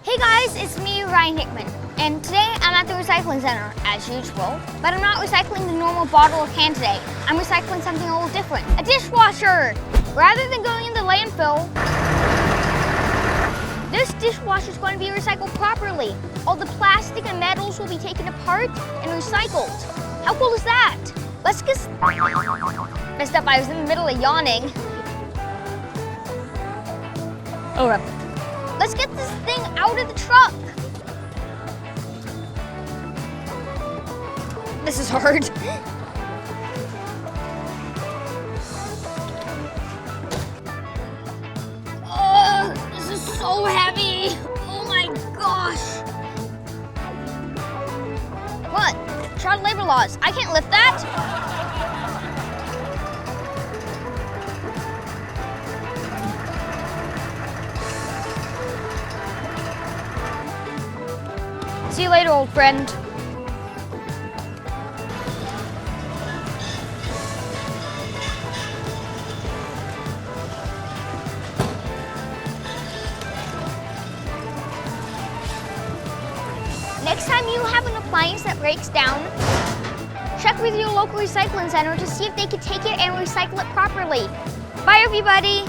Hey guys, it's me, Ryan Hickman, and today I'm at the recycling center, as usual, but I'm not recycling the normal bottle or can today. I'm recycling something a little different, a dishwasher! Rather than going in the landfill, this dishwasher is going to be recycled properly. All the plastic and metals will be taken apart and recycled. How cool is that? Let's get... Messed up, I was in the middle of yawning. Oh, let's get this thing out of the truck. This is hard. This is so heavy. Oh my gosh. What? Child labor laws. I can't lift that. See you later, old friend. Next time you have an appliance that breaks down, check with your local recycling center to see if they can take it and recycle it properly. Bye, everybody.